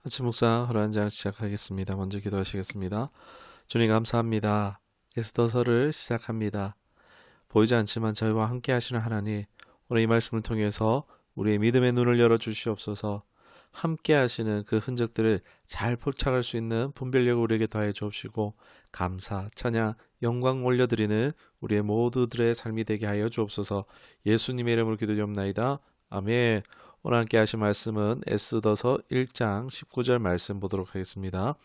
아침 묵상 하루 한 장 시작하겠습니다. 먼저 기도하시겠습니다. 주님 감사합니다. 에스더서를 시작합니다. 보이지 않지만 저희와 함께 하시는 하나님, 오늘 이 말씀을 통해서 우리의 믿음의 눈을 열어 주시옵소서. 함께 하시는 그 흔적들을 잘 포착할 수 있는 분별력을 우리에게 더해 주옵시고, 감사, 찬양, 영광 올려드리는 우리의 모두들의 삶이 되게 하여 주옵소서. 예수님의 이름으로 기도드리옵나이다. 아멘. 오늘 함께 하신 말씀은 에스더서 1장 19절 말씀 보도록 하겠습니다.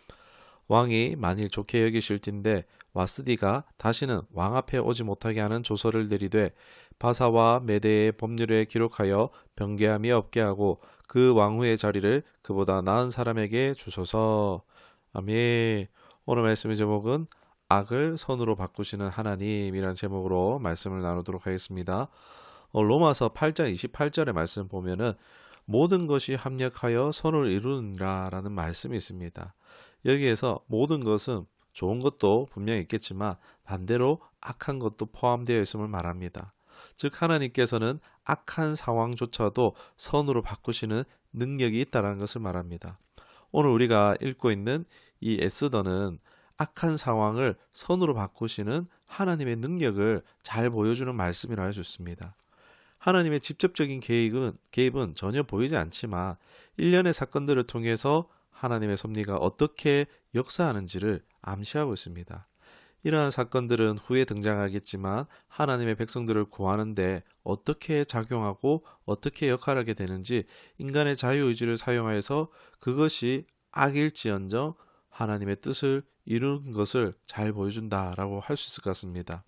왕이 만일 좋게 여기실진데 와스디가 다시는 왕 앞에 오지 못하게 하는 조서를 내리되 바사와 메대의 법률에 기록하여 변개함이 없게 하고 그 왕후의 자리를 그보다 나은 사람에게 주소서. 아멘. 오늘 말씀의 제목은 악을 선으로 바꾸시는 하나님이라는 제목으로 말씀을 나누도록 하겠습니다. 로마서 8장 28절의 말씀 보면은 모든 것이 합력하여 선을 이루느라라는 말씀이 있습니다. 여기에서 모든 것은 좋은 것도 분명히 있겠지만 반대로 악한 것도 포함되어 있음을 말합니다. 즉 하나님께서는 악한 상황조차도 선으로 바꾸시는 능력이 있다는 것을 말합니다. 오늘 우리가 읽고 있는 이 에스더는 악한 상황을 선으로 바꾸시는 하나님의 능력을 잘 보여주는 말씀이라 할 수 있습니다. 하나님의 직접적인 개입은 전혀 보이지 않지만 일련의 사건들을 통해서 하나님의 섭리가 어떻게 역사하는지를 암시하고 있습니다. 이러한 사건들은 후에 등장하겠지만 하나님의 백성들을 구하는데 어떻게 작용하고 어떻게 역할하게 되는지 인간의 자유의지를 사용하여서 그것이 악일지언정 하나님의 뜻을 이루는 것을 잘 보여준다라고 할 수 있을 것 같습니다.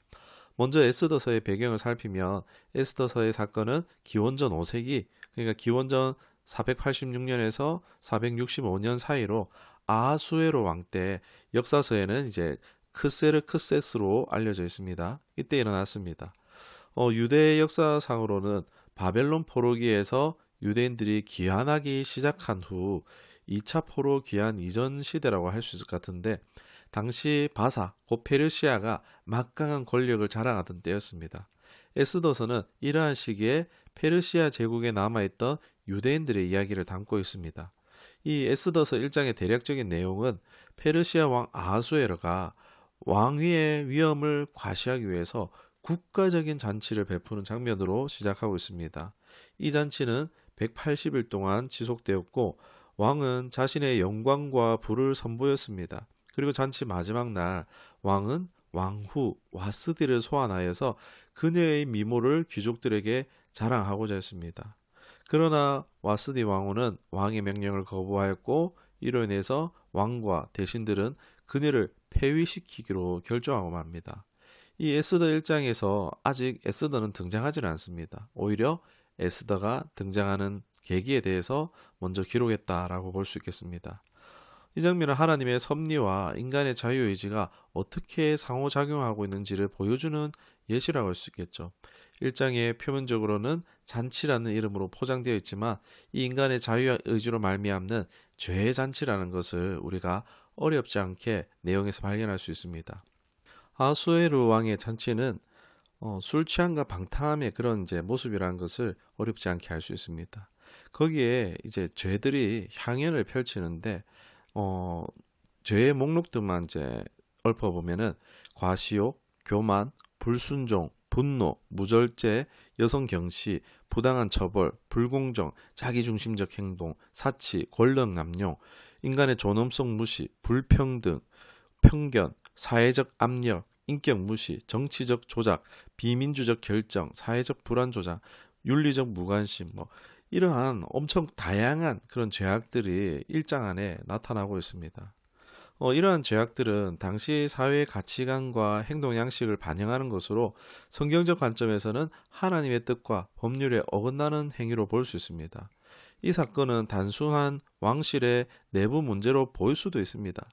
먼저 에스더서의 배경을 살피면 에스더서의 사건은 기원전 5세기, 그러니까 기원전 486년에서 465년 사이로 아하수에로 왕 때 역사서에는 이제 크세르크세스로 알려져 있습니다. 이때 일어났습니다. 유대 역사상으로는 바벨론 포로기에서 유대인들이 귀환하기 시작한 후 2차 포로 귀환 이전 시대라고 할 수 있을 것 같은데 당시 바사, 곧 페르시아가 막강한 권력을 자랑하던 때였습니다. 에스더서는 이러한 시기에 페르시아 제국에 남아있던 유대인들의 이야기를 담고 있습니다. 이 에스더서 1장의 대략적인 내용은 페르시아 왕 아하수에르가 왕위의 위험을 과시하기 위해서 국가적인 잔치를 베푸는 장면으로 시작하고 있습니다. 이 잔치는 180일 동안 지속되었고 왕은 자신의 영광과 부를 선보였습니다. 그리고 잔치 마지막 날 왕은 왕후 와스디를 소환하여서 그녀의 미모를 귀족들에게 자랑하고자 했습니다. 그러나 와스디 왕후는 왕의 명령을 거부하였고 이로 인해서 왕과 대신들은 그녀를 폐위시키기로 결정하고 맙니다. 이 에스더 1장에서 아직 에스더는 등장하지 않습니다. 오히려 에스더가 등장하는 계기에 대해서 먼저 기록했다라고 볼 수 있겠습니다. 이 장면은 하나님의 섭리와 인간의 자유의지가 어떻게 상호작용하고 있는지를 보여주는 예시라고 할 수 있겠죠. 1장에 표면적으로는 잔치라는 이름으로 포장되어 있지만 이 인간의 자유의지로 말미암는 죄의 잔치라는 것을 우리가 어렵지 않게 내용에서 발견할 수 있습니다. 아수에르 왕의 잔치는 술 취함과 방탕함의 그런 이제 모습이라는 것을 어렵지 않게 알 수 있습니다. 거기에 이제 죄들이 향연을 펼치는데 어, 죄의 목록들만 이제 읊어보면은 과시욕, 교만, 불순종, 분노, 무절제, 여성 경시, 부당한 처벌, 불공정, 자기중심적 행동, 사치, 권력 남용, 인간의 존엄성 무시, 불평등, 편견, 사회적 압력, 인격 무시, 정치적 조작, 비민주적 결정, 사회적 불안 조작, 윤리적 무관심, 이러한 엄청 다양한 그런 죄악들이 일장 안에 나타나고 있습니다. 이러한 죄악들은 당시 사회의 가치관과 행동 양식을 반영하는 것으로 성경적 관점에서는 하나님의 뜻과 법률에 어긋나는 행위로 볼 수 있습니다. 이 사건은 단순한 왕실의 내부 문제로 보일 수도 있습니다.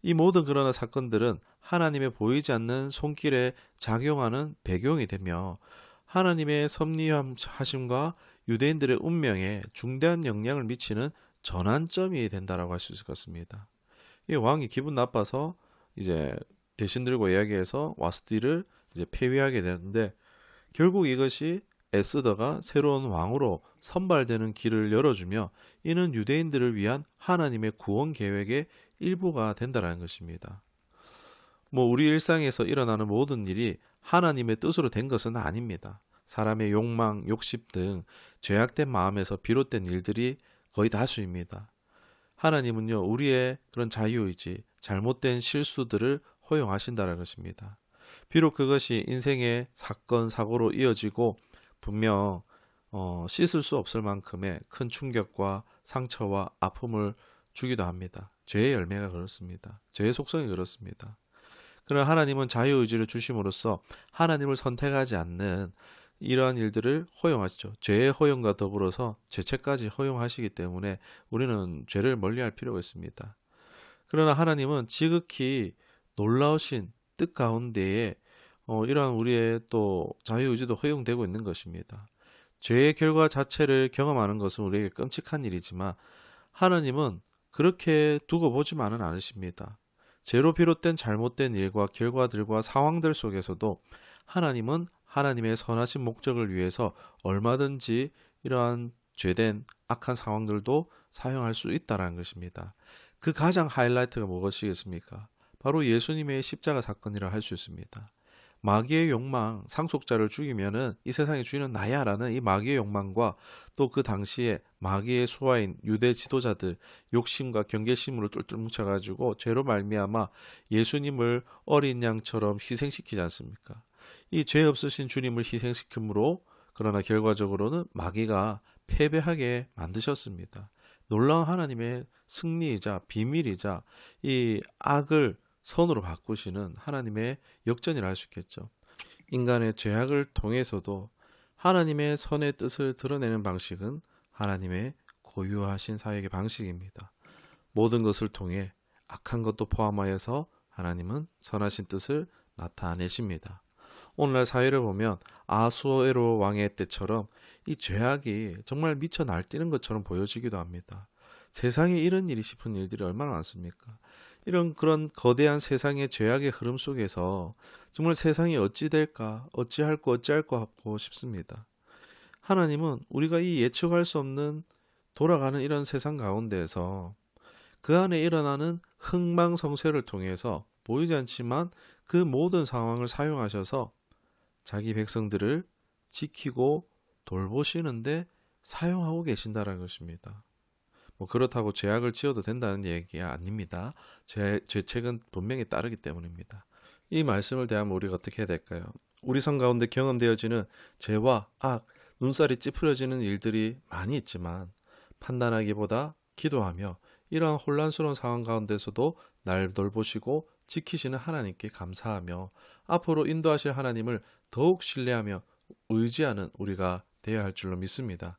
이 모든 그러나 사건들은 하나님의 보이지 않는 손길에 작용하는 배경이 되며 하나님의 섭리하심과 유대인들의 운명에 중대한 영향을 미치는 전환점이 된다라고 할 수 있을 것 같습니다. 이 왕이 기분 나빠서 이제 대신들과 이야기해서 와스디를 이제 폐위하게 되는데 결국 이것이 에스더가 새로운 왕으로 선발되는 길을 열어주며 이는 유대인들을 위한 하나님의 구원 계획의 일부가 된다는 것입니다. 우리 일상에서 일어나는 모든 일이 하나님의 뜻으로 된 것은 아닙니다. 사람의 욕망, 욕심 등 죄악된 마음에서 비롯된 일들이 거의 다수입니다. 하나님은요, 우리의 그런 자유의지, 잘못된 실수들을 허용하신다는 것입니다. 비록 그것이 인생의 사건, 사고로 이어지고 분명 씻을 수 없을 만큼의 큰 충격과 상처와 아픔을 주기도 합니다. 죄의 열매가 그렇습니다. 죄의 속성이 그렇습니다. 그러나 하나님은 자유의지를 주심으로써 하나님을 선택하지 않는 이러한 일들을 허용하시죠. 죄의 허용과 더불어서 죄책까지 허용하시기 때문에 우리는 죄를 멀리할 필요가 있습니다. 그러나 하나님은 지극히 놀라우신 뜻 가운데에 이러한 우리의 또 자유의지도 허용되고 있는 것입니다. 죄의 결과 자체를 경험하는 것은 우리에게 끔찍한 일이지만 하나님은 그렇게 두고 보지만은 않으십니다. 죄로 비롯된 잘못된 일과 결과들과 상황들 속에서도 하나님은 하나님의 선하신 목적을 위해서 얼마든지 이러한 죄된 악한 상황들도 사용할 수 있다는 것입니다. 그 가장 하이라이트가 무엇이겠습니까? 바로 예수님의 십자가 사건이라 할 수 있습니다. 마귀의 욕망, 상속자를 죽이면은 이 세상의 주인은 나야 라는 이 마귀의 욕망과 또 그 당시에 마귀의 수하인 유대 지도자들 욕심과 경계심으로 똘똘 뭉쳐가지고 죄로 말미암아 예수님을 어린 양처럼 희생시키지 않습니까? 이 죄 없으신 주님을 희생시킴으로 그러나 결과적으로는 마귀가 패배하게 만드셨습니다. 놀라운 하나님의 승리이자 비밀이자 이 악을 선으로 바꾸시는 하나님의 역전이라 할 수 있겠죠. 인간의 죄악을 통해서도 하나님의 선의 뜻을 드러내는 방식은 하나님의 고유하신 사역의 방식입니다. 모든 것을 통해 악한 것도 포함하여서 하나님은 선하신 뜻을 나타내십니다. 오늘날 사회를 보면 아수에로 왕의 때처럼 이 죄악이 정말 미쳐 날뛰는 것처럼 보여지기도 합니다. 세상에 이런 일이 싶은 일들이 얼마나 많습니까? 이런 그런 거대한 세상의 죄악의 흐름 속에서 정말 세상이 어찌 될까, 어찌할 거 하고 싶습니다. 하나님은 우리가 이 예측할 수 없는 돌아가는 이런 세상 가운데에서 그 안에 일어나는 흥망성쇠를 통해서 보이지 않지만 그 모든 상황을 사용하셔서 자기 백성들을 지키고 돌보시는데 사용하고 계신다는 것입니다. 그렇다고 죄악을 지어도 된다는 얘기가 아닙니다. 죄책은 분명히 따르기 때문입니다. 이 말씀을 대하면 우리가 어떻게 해야 될까요? 우리 삶 가운데 경험되어지는 죄와 악, 눈살이 찌푸려지는 일들이 많이 있지만 판단하기보다 기도하며 이러한 혼란스러운 상황 가운데서도 날 돌보시고 지키시는 하나님께 감사하며 앞으로 인도하실 하나님을 더욱 신뢰하며 의지하는 우리가 되어야 할 줄로 믿습니다.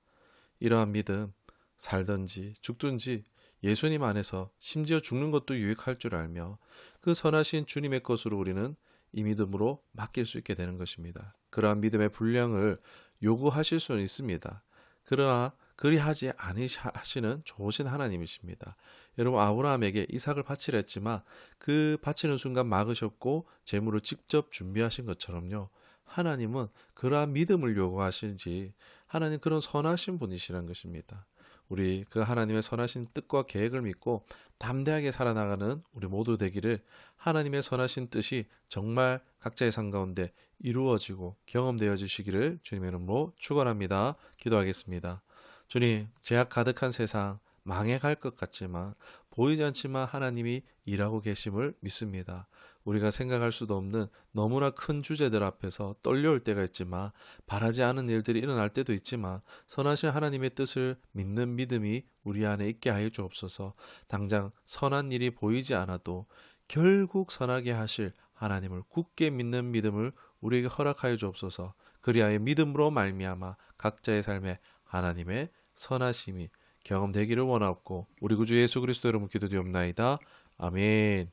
이러한 믿음, 살든지 죽든지 예수님 안에서 심지어 죽는 것도 유익할 줄 알며 그 선하신 주님의 것으로 우리는 이 믿음으로 맡길 수 있게 되는 것입니다. 그러한 믿음의 분량을 요구하실 수는 있습니다. 그러나 그리하지 않으시는 좋으신 하나님이십니다. 여러분 아브라함에게 이삭을 바치려 했지만 그 바치는 순간 막으셨고 제물을 직접 준비하신 것처럼요. 하나님은 그러한 믿음을 요구하시지 하나님 그런 선하신 분이시라는 것입니다. 우리 그 하나님의 선하신 뜻과 계획을 믿고 담대하게 살아나가는 우리 모두 되기를 하나님의 선하신 뜻이 정말 각자의 삶 가운데 이루어지고 경험되어지시기를 주님의 이름으로 축원합니다. 기도하겠습니다. 주님, 죄악 가득한 세상 망해갈 것 같지만 보이지 않지만 하나님이 일하고 계심을 믿습니다. 우리가 생각할 수도 없는 너무나 큰 주제들 앞에서 떨려올 때가 있지만 바라지 않은 일들이 일어날 때도 있지만 선하신 하나님의 뜻을 믿는 믿음이 우리 안에 있게 하여 주옵소서. 당장 선한 일이 보이지 않아도 결국 선하게 하실 하나님을 굳게 믿는 믿음을 우리에게 허락하여 주옵소서. 그리하여 믿음으로 말미암아 각자의 삶에 하나님의 선하심이 경험되기를 원하옵고 우리 구주 예수 그리스도 이름으로 기도드리옵나이다. 아멘.